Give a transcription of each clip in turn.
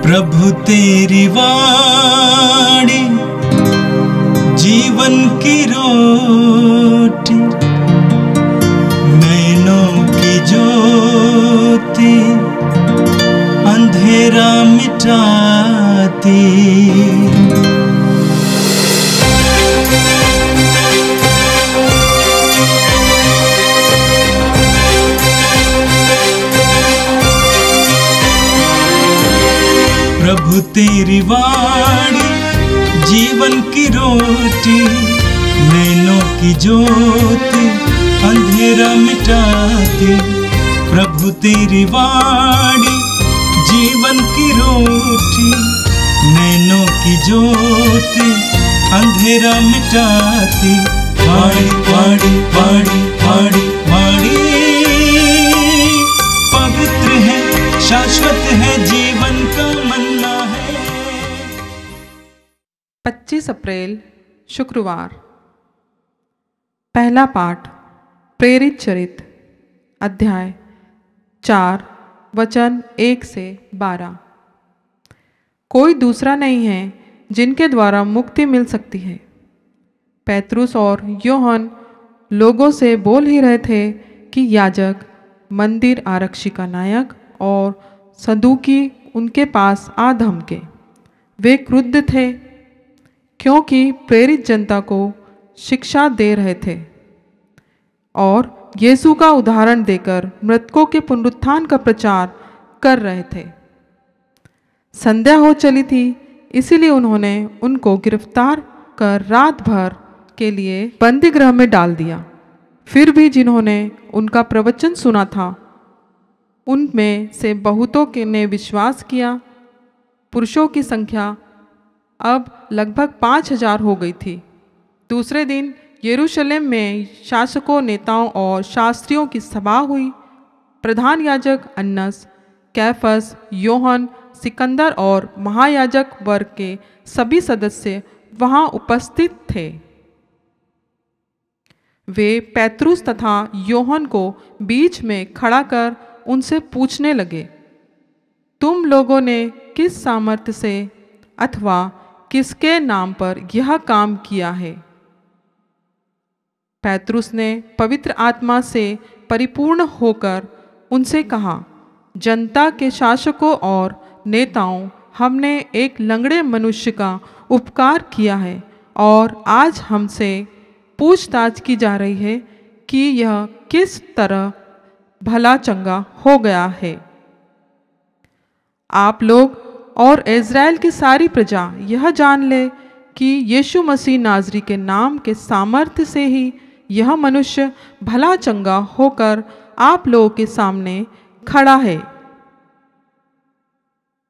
प्रभु तेरी वाणी जीवन की रोटी, नैनों की ज्योति अंधेरा मिटाती। प्रभु तेरी वाणी जीवन की रोटी, नैनों की ज्योति अंधेरा मिटाती। प्रभु तेरी वाणी जीवन की रोटी, नैनों की ज्योति अंधेरा मिटाती। वाणी वाणी वाणी वाणी वाणी पवित्र है, शाश्वत है, जीवन का मन्ना है। 25 अप्रैल शुक्रवार। पहला पाठ प्रेरित चरित्र अध्याय 4 वचन 1 से 12। कोई दूसरा नहीं है जिनके द्वारा मुक्ति मिल सकती है। पेत्रुस और यूहन्ना लोगों से बोल ही रहे थे कि याजक, मंदिर आरक्षी का नायक और सदूकी उनके पास आ धमके। वे क्रुद्ध थे क्योंकि प्रेरित जनता को शिक्षा दे रहे थे और यीशु का उदाहरण देकर मृतकों के पुनरुत्थान का प्रचार कर रहे थे। संध्या हो चली थी, इसीलिए उन्होंने उनको गिरफ्तार कर रात भर के लिए बंदी गृह में डाल दिया। फिर भी जिन्होंने उनका प्रवचन सुना था, उनमें से बहुतों ने विश्वास किया। पुरुषों की संख्या अब लगभग 5000 हो गई थी। दूसरे दिन यरूशलेम में शासकों, नेताओं और शास्त्रियों की सभा हुई। प्रधान याजक अन्नस, कैफस, यूहन्ना, सिकंदर और महायाजक वर्ग के सभी सदस्य वहां उपस्थित थे। वे पेत्रुस तथा यूहन्ना को बीच में खड़ा कर उनसे पूछने लगे, तुम लोगों ने किस सामर्थ्य से अथवा किसके नाम पर यह काम किया है? पेत्रुस ने पवित्र आत्मा से परिपूर्ण होकर उनसे कहा, जनता के शासकों और नेताओं, हमने एक लंगड़े मनुष्य का उपकार किया है और आज हमसे पूछताछ की जा रही है कि यह किस तरह भला चंगा हो गया है। आप लोग और इज़राइल की सारी प्रजा यह जान ले कि यीशु मसीह नाज़री के नाम के सामर्थ्य से ही यह मनुष्य भला चंगा होकर आप लोगों के सामने खड़ा है।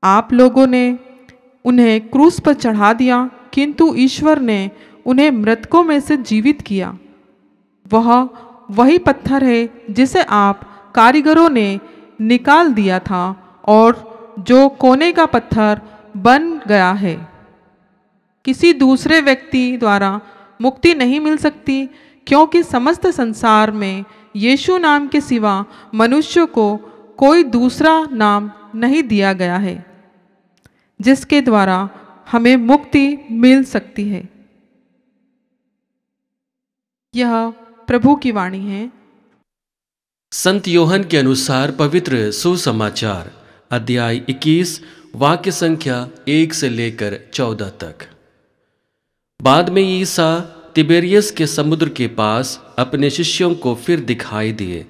आप लोगों ने उन्हें क्रूस पर चढ़ा दिया, किंतु ईश्वर ने उन्हें मृतकों में से जीवित किया। वह वही पत्थर है जिसे आप कारीगरों ने निकाल दिया था और जो कोने का पत्थर बन गया है। किसी दूसरे व्यक्ति द्वारा मुक्ति नहीं मिल सकती, क्योंकि समस्त संसार में यीशु नाम के सिवा मनुष्य को कोई दूसरा नाम नहीं दिया गया है जिसके द्वारा हमें मुक्ति मिल सकती है। यह प्रभु की वाणी है। संत यूहन्ना के अनुसार पवित्र सुसमाचार अध्याय 21 वाक्य संख्या 1 से लेकर 14 तक। बाद में ईसा तिबेरियस के समुद्र के पास अपने शिष्यों को फिर दिखाई दिए।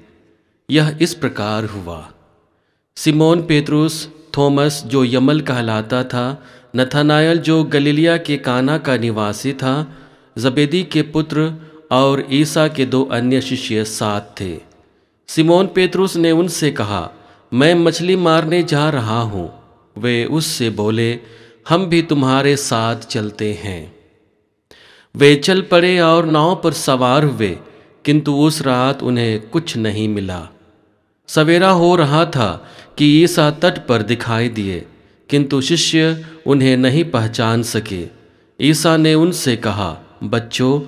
यह इस प्रकार हुआ, सिमोन पेत्रुस, थॉमस जो यमल कहलाता था, नथानायल जो गलीलिया के काना का निवासी था, जबेदी के पुत्र और ईसा के 2 अन्य शिष्य साथ थे। सिमोन पेत्रुस ने उनसे कहा, मैं मछली मारने जा रहा हूँ। वे उससे बोले, हम भी तुम्हारे साथ चलते हैं। वे चल पड़े और नाव पर सवार हुए, किंतु उस रात उन्हें कुछ नहीं मिला। सवेरा हो रहा था कि ईसा तट पर दिखाई दिए, किंतु शिष्य उन्हें नहीं पहचान सके। ईसा ने उनसे कहा, बच्चों,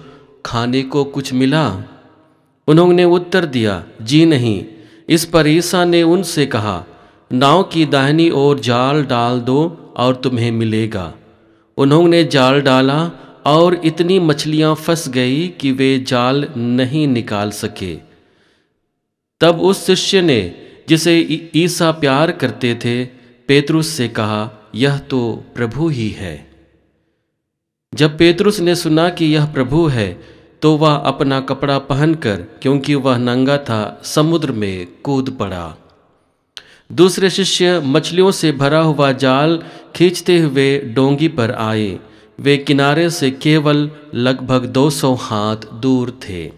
खाने को कुछ मिला? उन्होंने उत्तर दिया, जी नहीं। इस पर ईसा ने उनसे कहा, नाव की दाहिनी ओर जाल डाल दो और तुम्हें मिलेगा। उन्होंने जाल डाला और इतनी मछलियां फंस गई कि वे जाल नहीं निकाल सके। तब उस शिष्य ने, जिसे ईसा प्यार करते थे, पेतरुस से कहा, यह तो प्रभु ही है। जब पेतरुस ने सुना कि यह प्रभु है, तो वह अपना कपड़ा पहनकर, क्योंकि वह नंगा था, समुद्र में कूद पड़ा। दूसरे शिष्य मछलियों से भरा हुआ जाल खींचते हुए डोंगी पर आए। वे किनारे से केवल लगभग 200 हाथ दूर थे।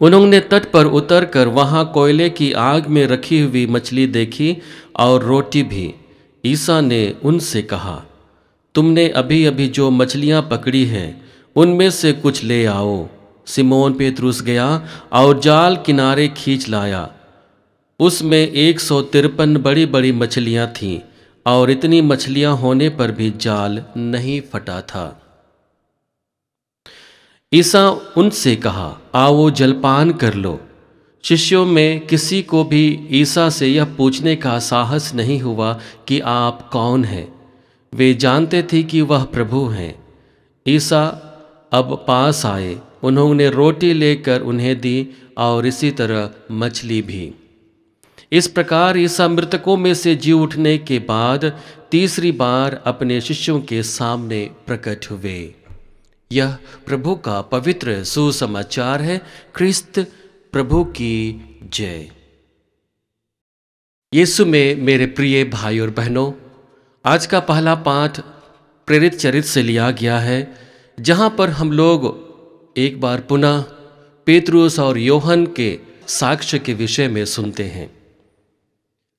उन्होंने तट पर उतरकर वहां कोयले की आग में रखी हुई मछली देखी और रोटी भी। ईसा ने उनसे कहा, तुमने अभी अभी जो मछलियां पकड़ी हैं, उनमें से कुछ ले आओ। सिमोन पेतरुस गया और जाल किनारे खींच लाया। उसमें 153 बड़ी बड़ी मछलियां थीं और इतनी मछलियां होने पर भी जाल नहीं फटा था। ईसा उनसे कहा, आओ जलपान कर लो। शिष्यों में किसी को भी ईसा से यह पूछने का साहस नहीं हुआ कि आप कौन हैं। वे जानते थे कि वह प्रभु हैं। ईसा अब पास आए। उन्होंने रोटी लेकर उन्हें दी और इसी तरह मछली भी। इस प्रकार ईसा मृतकों में से जी उठने के बाद तीसरी बार अपने शिष्यों के सामने प्रकट हुए। यह प्रभु का पवित्र सुसमाचार है। क्रिस्त प्रभु की जय। यीशु में मेरे प्रिय भाई और बहनों, आज का पहला पाठ प्रेरित चरित्र से लिया गया है, जहां पर हम लोग एक बार पुनः पेतरुस और यूहन्ना के साक्ष्य के विषय में सुनते हैं।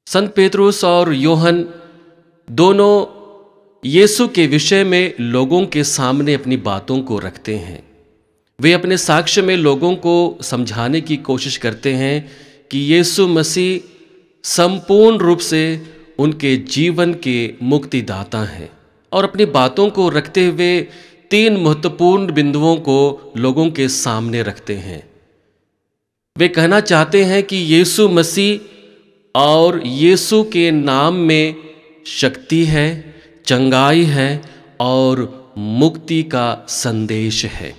संत पेतरुस और यूहन्ना दोनों यीशु के विषय में लोगों के सामने अपनी बातों को रखते हैं। वे अपने साक्ष्य में लोगों को समझाने की कोशिश करते हैं कि यीशु मसीह संपूर्ण रूप से उनके जीवन के मुक्तिदाता हैं, और अपनी बातों को रखते हुए 3 महत्वपूर्ण बिंदुओं को लोगों के सामने रखते हैं। वे कहना चाहते हैं कि यीशु मसीह और यीशु के नाम में शक्ति है, चंगाई है और मुक्ति का संदेश है।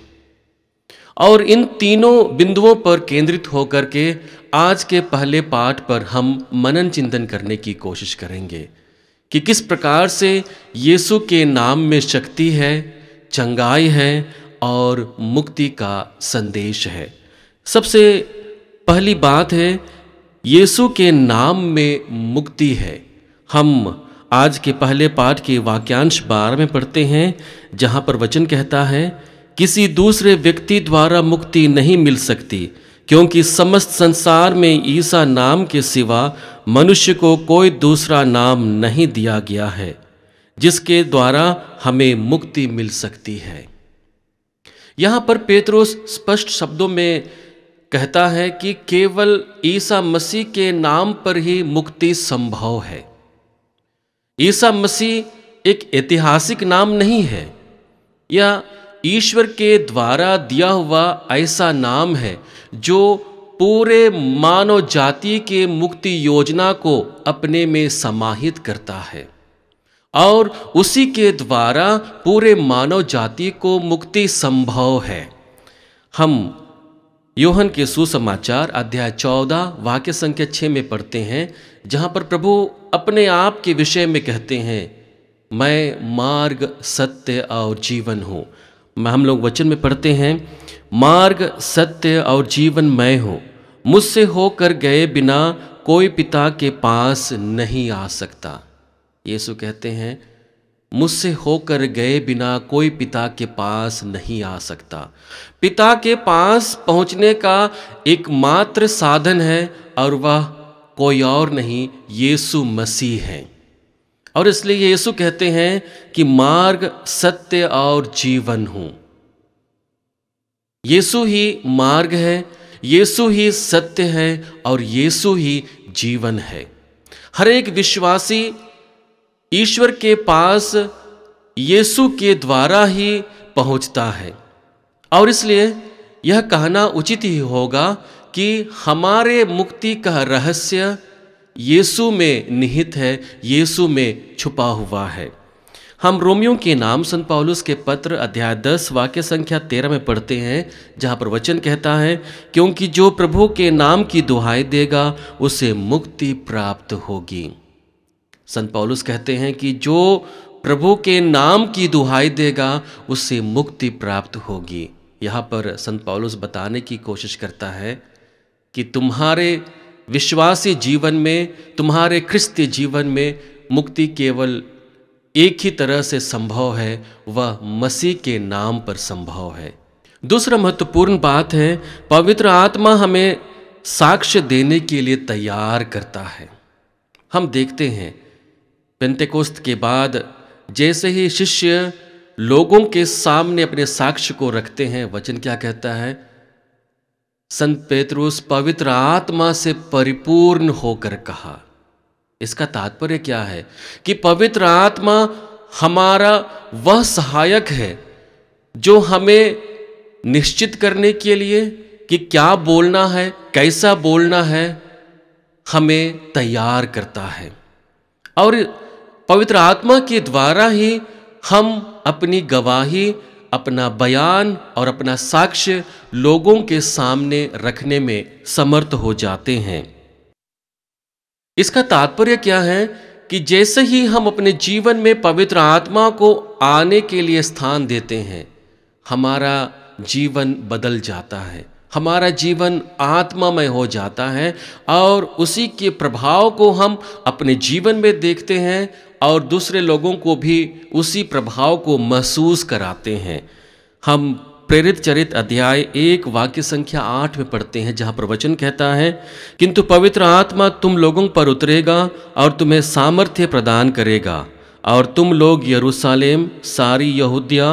और इन तीनों बिंदुओं पर केंद्रित होकर के आज के पहले पाठ पर हम मनन चिंतन करने की कोशिश करेंगे कि किस प्रकार से यीशु के नाम में शक्ति है, चंगाई है और मुक्ति का संदेश है। सबसे पहली बात है, यीशु के नाम में मुक्ति है। हम आज के पहले पाठ के वाक्यांश 12 में पढ़ते हैं, जहां पर वचन कहता है, किसी दूसरे व्यक्ति द्वारा मुक्ति नहीं मिल सकती, क्योंकि समस्त संसार में ईसा नाम के सिवा मनुष्य को कोई दूसरा नाम नहीं दिया गया है जिसके द्वारा हमें मुक्ति मिल सकती है। यहां पर पेतरुस स्पष्ट शब्दों में कहता है कि केवल ईसा मसीह के नाम पर ही मुक्ति संभव है। ईसा मसीह एक ऐतिहासिक नाम नहीं है, यह ईश्वर के द्वारा दिया हुआ ऐसा नाम है जो पूरे मानव जाति के मुक्ति योजना को अपने में समाहित करता है, और उसी के द्वारा पूरे मानव जाति को मुक्ति संभव है। हम यूहन्ना के सुसमाचार अध्याय 14 वाक्य संख्या 6 में पढ़ते हैं, जहां पर प्रभु अपने आप के विषय में कहते हैं, मैं मार्ग, सत्य और जीवन हूँ। हम लोग वचन में पढ़ते हैं, मार्ग, सत्य और जीवन मैं हूँ, मुझसे होकर गए बिना कोई पिता के पास नहीं आ सकता। यीशु कहते हैं, मुझसे होकर गए बिना कोई पिता के पास नहीं आ सकता। पिता के पास पहुंचने का एकमात्र साधन है, और वह कोई और नहीं, यीशु मसीह है। और इसलिए यीशु कहते हैं कि मार्ग, सत्य और जीवन हूं। यीशु ही मार्ग है, यीशु ही सत्य है और यीशु ही जीवन है। हर एक विश्वासी ईश्वर के पास यीशु के द्वारा ही पहुंचता है, और इसलिए यह कहना उचित ही होगा कि हमारे मुक्ति का रहस्य यीशु में निहित है, यीशु में छुपा हुआ है। हम रोमियों के नाम संत पौलुस के पत्र अध्याय 10 वाक्य संख्या 13 में पढ़ते हैं, जहाँ पर वचन कहता है, क्योंकि जो प्रभु के नाम की दुहाई देगा उसे मुक्ति प्राप्त होगी। संत पौलुस कहते हैं कि जो प्रभु के नाम की दुहाई देगा उसे मुक्ति प्राप्त होगी। यहाँ पर संत पौलुस बताने की कोशिश करता है कि तुम्हारे विश्वासी जीवन में, तुम्हारे क्रिस्तीय जीवन में मुक्ति केवल एक ही तरह से संभव है, वह मसीह के नाम पर संभव है। दूसरा महत्वपूर्ण बात है, पवित्र आत्मा हमें साक्ष्य देने के लिए तैयार करता है। हम देखते हैं पेंतेकोस्त के बाद जैसे ही शिष्य लोगों के सामने अपने साक्ष्य को रखते हैं, वचन क्या कहता है? संत पेतरुस पवित्र आत्मा से परिपूर्ण होकर कहा। इसका तात्पर्य क्या है कि पवित्र आत्मा हमारा वह सहायक है जो हमें निश्चित करने के लिए कि क्या बोलना है, कैसा बोलना है, हमें तैयार करता है। और पवित्र आत्मा के द्वारा ही हम अपनी गवाही, अपना बयान और अपना साक्ष्य लोगों के सामने रखने में समर्थ हो जाते हैं। इसका तात्पर्य क्या है कि जैसे ही हम अपने जीवन में पवित्र आत्मा को आने के लिए स्थान देते हैं, हमारा जीवन बदल जाता है, हमारा जीवन आत्मामय हो जाता है और उसी के प्रभाव को हम अपने जीवन में देखते हैं और दूसरे लोगों को भी उसी प्रभाव को महसूस कराते हैं। हम प्रेरित चरित अध्याय 1 वाक्य संख्या 8 में पढ़ते हैं, जहाँ पर वचन कहता है, किंतु पवित्र आत्मा तुम लोगों पर उतरेगा और तुम्हें सामर्थ्य प्रदान करेगा और तुम लोग यरूशलेम, सारी यहूदिया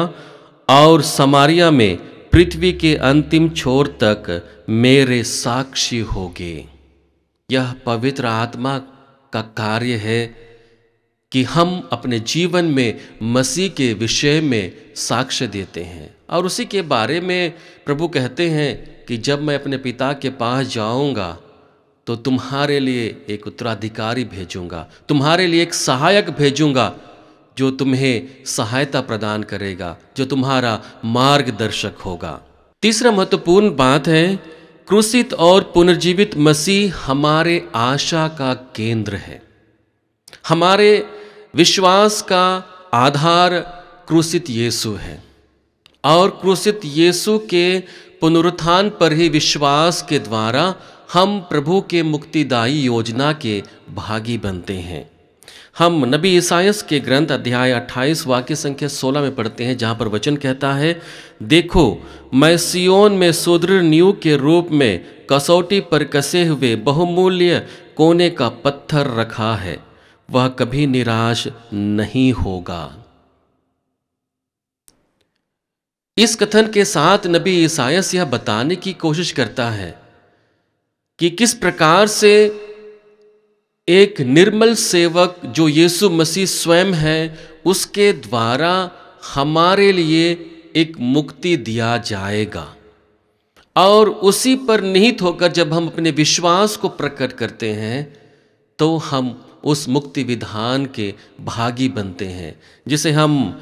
और समारिया में पृथ्वी के अंतिम छोर तक मेरे साक्षी होगे। यह पवित्र आत्मा का कार्य है कि हम अपने जीवन में मसीह के विषय में साक्ष्य देते हैं और उसी के बारे में प्रभु कहते हैं कि जब मैं अपने पिता के पास जाऊंगा तो तुम्हारे लिए एक उत्तराधिकारी भेजूंगा, तुम्हारे लिए एक सहायक भेजूंगा जो तुम्हें सहायता प्रदान करेगा, जो तुम्हारा मार्गदर्शक होगा। तीसरा महत्वपूर्ण बात है, क्रूसित और पुनर्जीवित मसीह हमारे आशा का केंद्र है। हमारे विश्वास का आधार क्रूसित यीशु है और क्रूसित यीशु के पुनरुत्थान पर ही विश्वास के द्वारा हम प्रभु के मुक्तिदायी योजना के भागी बनते हैं। हम नबी ईसायास के ग्रंथ अध्याय 28 वाक्य संख्या 16 में पढ़ते हैं, जहाँ पर वचन कहता है, देखो मैं सियोन में सुदृढ़ नींव के रूप में कसौटी पर कसे हुए बहुमूल्य कोने का पत्थर रखा है, वह कभी निराश नहीं होगा। इस कथन के साथ नबी ईसायास यह बताने की कोशिश करता है कि किस प्रकार से एक निर्मल सेवक जो यीशु मसीह स्वयं है, उसके द्वारा हमारे लिए एक मुक्ति दिया जाएगा और उसी पर निहित होकर जब हम अपने विश्वास को प्रकट करते हैं तो हम उस मुक्ति विधान के भागी बनते हैं, जिसे हम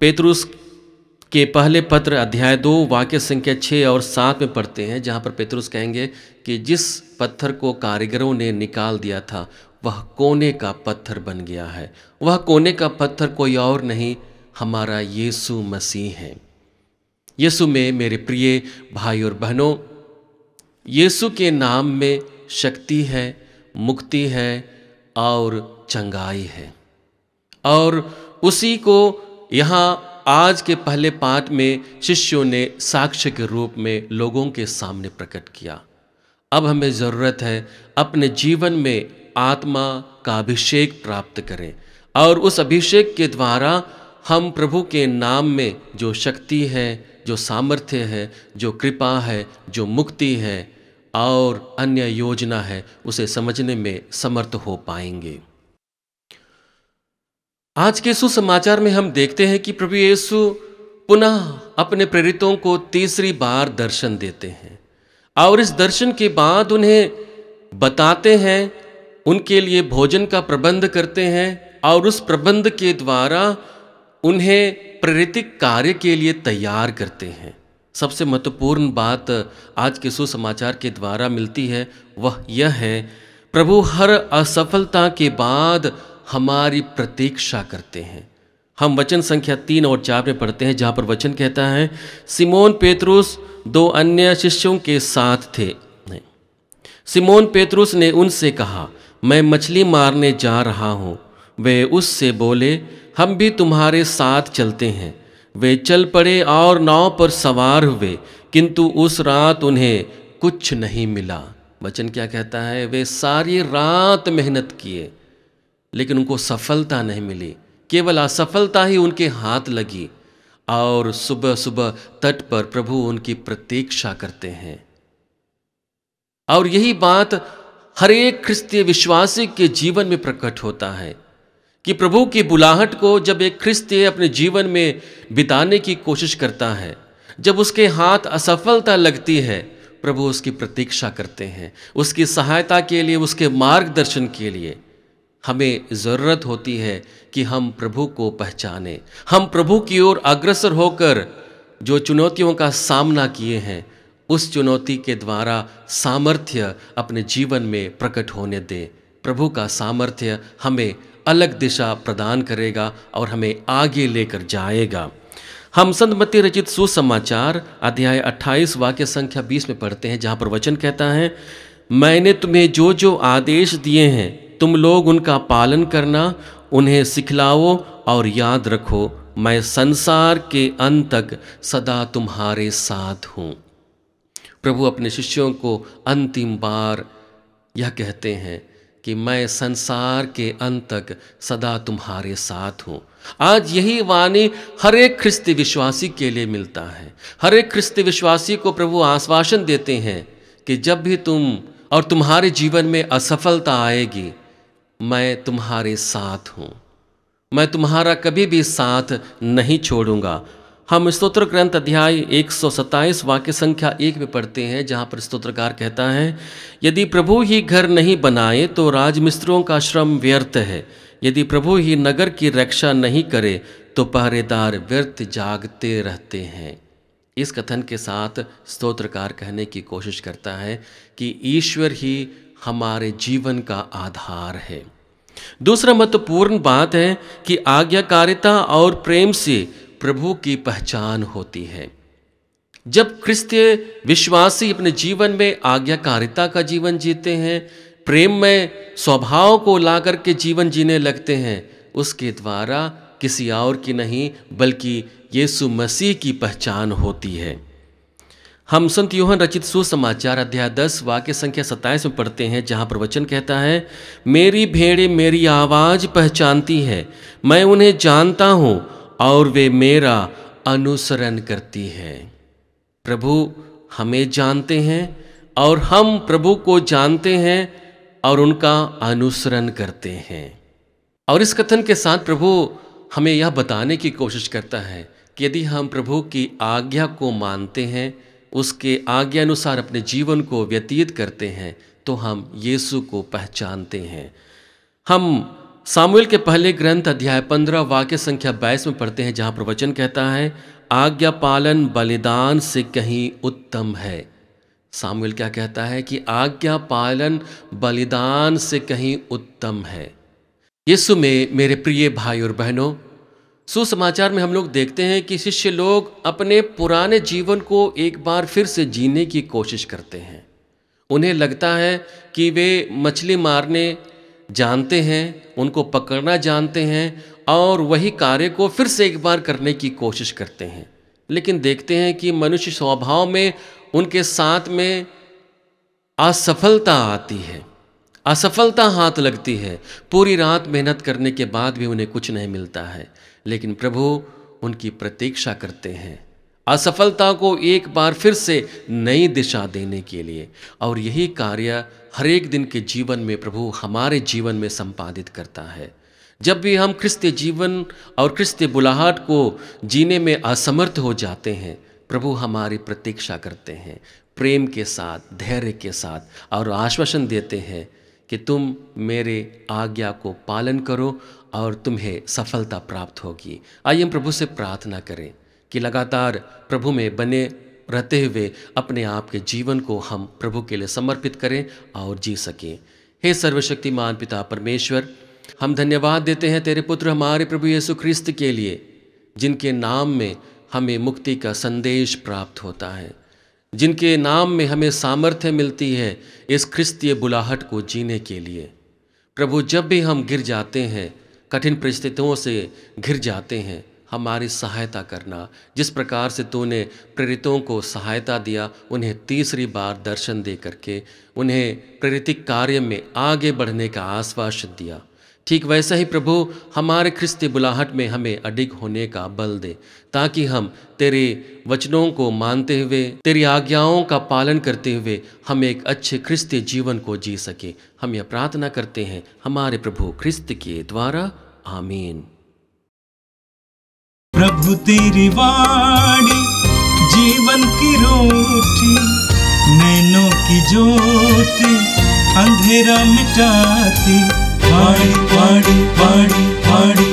पेतरुस के पहले पत्र अध्याय 2 वाक्य संख्या 6 और 7 में पढ़ते हैं, जहाँ पर पेतरुस कहेंगे कि जिस पत्थर को कारीगरों ने निकाल दिया था वह कोने का पत्थर बन गया है। वह कोने का पत्थर कोई और नहीं, हमारा यीशु मसीह है। यीशु में मेरे प्रिय भाई और बहनों, यीशु के नाम में शक्ति है, मुक्ति है और चंगाई है और उसी को यहाँ आज के पहले पाठ में शिष्यों ने साक्ष्य के रूप में लोगों के सामने प्रकट किया। अब हमें ज़रूरत है अपने जीवन में आत्मा का अभिषेक प्राप्त करें और उस अभिषेक के द्वारा हम प्रभु के नाम में जो शक्ति है, जो सामर्थ्य है, जो कृपा है, जो मुक्ति है और अन्य योजना है, उसे समझने में समर्थ हो पाएंगे। आज के सुसमाचार में हम देखते हैं कि प्रभु यीशु पुनः अपने प्रेरितों को तीसरी बार दर्शन देते हैं और इस दर्शन के बाद उन्हें बताते हैं उनके लिए भोजन का प्रबंध करते हैं और उस प्रबंध के द्वारा उन्हें प्रेरित कार्य के लिए तैयार करते हैं। सबसे महत्वपूर्ण बात आज के सुसमाचार के द्वारा मिलती है, वह यह है प्रभु हर असफलता के बाद हमारी प्रतीक्षा करते हैं। हम वचन संख्या 3 और 4 में पढ़ते हैं, जहाँ पर वचन कहता है, सिमोन पेतरुस 2 अन्य शिष्यों के साथ थे। सिमोन पेतरुस ने उनसे कहा, मैं मछली मारने जा रहा हूँ। वे उससे बोले, हम भी तुम्हारे साथ चलते हैं। वे चल पड़े और नाव पर सवार हुए, किंतु उस रात उन्हें कुछ नहीं मिला। वचन क्या कहता है? वे सारी रात मेहनत किए लेकिन उनको सफलता नहीं मिली, केवल असफलता ही उनके हाथ लगी। और सुबह सुबह तट पर प्रभु उनकी प्रतीक्षा करते हैं। और यही बात हर एक ख्रिस्तीय विश्वासी के जीवन में प्रकट होता है कि प्रभु की बुलाहट को जब एक ख्रिस्तीय अपने जीवन में बिताने की कोशिश करता है, जब उसके हाथ असफलता लगती है, प्रभु उसकी प्रतीक्षा करते हैं। उसकी सहायता के लिए, उसके मार्गदर्शन के लिए हमें ज़रूरत होती है कि हम प्रभु को पहचानें। हम प्रभु की ओर अग्रसर होकर जो चुनौतियों का सामना किए हैं, उस चुनौती के द्वारा सामर्थ्य अपने जीवन में प्रकट होने दें। प्रभु का सामर्थ्य हमें अलग दिशा प्रदान करेगा और हमें आगे लेकर जाएगा। हम संत मत्ती रचित सुसमाचार अध्याय 28 वाक्य संख्या 20 में पढ़ते हैं, जहाँ पर वचन कहता है, मैंने तुम्हें जो जो आदेश दिए हैं तुम लोग उनका पालन करना, उन्हें सिखलाओ और याद रखो, मैं संसार के अंत तक सदा तुम्हारे साथ हूँ। प्रभु अपने शिष्यों को अंतिम बार यह कहते हैं कि मैं संसार के अंत तक सदा तुम्हारे साथ हूँ। आज यही वाणी हर एक ख्रिस्ती विश्वासी के लिए मिलता है। हर एक ख्रिस्ती विश्वासी को प्रभु आश्वासन देते हैं कि जब भी तुम और तुम्हारे जीवन में असफलता आएगी, मैं तुम्हारे साथ हूँ, मैं तुम्हारा कभी भी साथ नहीं छोड़ूंगा। हम स्तोत्र ग्रंथ अध्याय 127 वाक्य संख्या 1 में पढ़ते हैं, जहाँ पर स्तोत्रकार कहता है, यदि प्रभु ही घर नहीं बनाए तो राजमिस्त्रियों का श्रम व्यर्थ है। यदि प्रभु ही नगर की रक्षा नहीं करे तो पहरेदार व्यर्थ जागते रहते हैं। इस कथन के साथ स्तोत्रकार कहने की कोशिश करता है कि ईश्वर ही हमारे जीवन का आधार है। दूसरा महत्वपूर्ण बात है कि आज्ञाकारिता और प्रेम से प्रभु की पहचान होती है। जब ख्रिस्तीय विश्वासी अपने जीवन में आज्ञाकारिता का जीवन जीते हैं, प्रेम में स्वभाव को ला करके जीवन जीने लगते हैं, उसके द्वारा किसी और की नहीं बल्कि यीशु मसीह की पहचान होती है। हम संत यूहन्ना रचित सुसमाचार अध्याय 10 वाक्य संख्या 27 में पढ़ते हैं, जहाँ पर वचन कहता है, मेरी भेड़ें मेरी आवाज़ पहचानती है, मैं उन्हें जानता हूँ और वे मेरा अनुसरण करती है। प्रभु हमें जानते हैं और हम प्रभु को जानते हैं और उनका अनुसरण करते हैं। और इस कथन के साथ प्रभु हमें यह बताने की कोशिश करता है कि यदि हम प्रभु की आज्ञा को मानते हैं, उसके आज्ञा अनुसार अपने जीवन को व्यतीत करते हैं, तो हम यीशु को पहचानते हैं। हम सामुएल के पहले ग्रंथ अध्याय 15 वाक्य संख्या 22 में पढ़ते हैं, जहाँ पर वचन कहता है, आज्ञा पालन बलिदान से कहीं उत्तम है। सामुएल क्या कहता है कि आज्ञा पालन बलिदान से कहीं उत्तम है। यीशु में मेरे प्रिय भाई और बहनों, सुसमाचार में हम लोग देखते हैं कि शिष्य लोग अपने पुराने जीवन को एक बार फिर से जीने की कोशिश करते हैं। उन्हें लगता है कि वे मछली मारने जानते हैं, उनको पकड़ना जानते हैं और वही कार्य को फिर से एक बार करने की कोशिश करते हैं। लेकिन देखते हैं कि मनुष्य स्वभाव में उनके साथ में असफलता आती है, असफलता हाथ लगती है। पूरी रात मेहनत करने के बाद भी उन्हें कुछ नहीं मिलता है, लेकिन प्रभु उनकी प्रतीक्षा करते हैं असफलता को एक बार फिर से नई दिशा देने के लिए। और यही कार्य हर एक दिन के जीवन में प्रभु हमारे जीवन में संपादित करता है। जब भी हम ख्रिस्तीय जीवन और ख्रिस्तीय बुलाहट को जीने में असमर्थ हो जाते हैं, प्रभु हमारी प्रतीक्षा करते हैं प्रेम के साथ, धैर्य के साथ, और आश्वासन देते हैं कि तुम मेरे आज्ञा को पालन करो और तुम्हें सफलता प्राप्त होगी। आइए हम प्रभु से प्रार्थना करें कि लगातार प्रभु में बने रहते हुए अपने आप के जीवन को हम प्रभु के लिए समर्पित करें और जी सकें। हे सर्वशक्तिमान पिता परमेश्वर, हम धन्यवाद देते हैं तेरे पुत्र हमारे प्रभु यीशु ख्रिस्त के लिए, जिनके नाम में हमें मुक्ति का संदेश प्राप्त होता है, जिनके नाम में हमें सामर्थ्य मिलती है इस ख्रिस्तीय बुलाहट को जीने के लिए। प्रभु, जब भी हम गिर जाते हैं, कठिन परिस्थितियों से घिर जाते हैं, हमारी सहायता करना। जिस प्रकार से तूने प्रेरितों को सहायता दिया, उन्हें तीसरी बार दर्शन दे करके उन्हें प्रेरितिक कार्य में आगे बढ़ने का आश्वासन दिया, ठीक वैसा ही प्रभु हमारे ख्रिस्ती बुलाहट में हमें अडिग होने का बल दे, ताकि हम तेरे वचनों को मानते हुए, तेरी आज्ञाओं का पालन करते हुए हम एक अच्छे ख्रिस्ती जीवन को जी सके। हम यह प्रार्थना करते हैं हमारे प्रभु ख्रिस्त के द्वारा, आमीन। प्रभु तेरी वाणी जीवन की रोटी, नैनों की ज्योति अंधेरा मिटाती। वाणी वाणी वाणी वाणी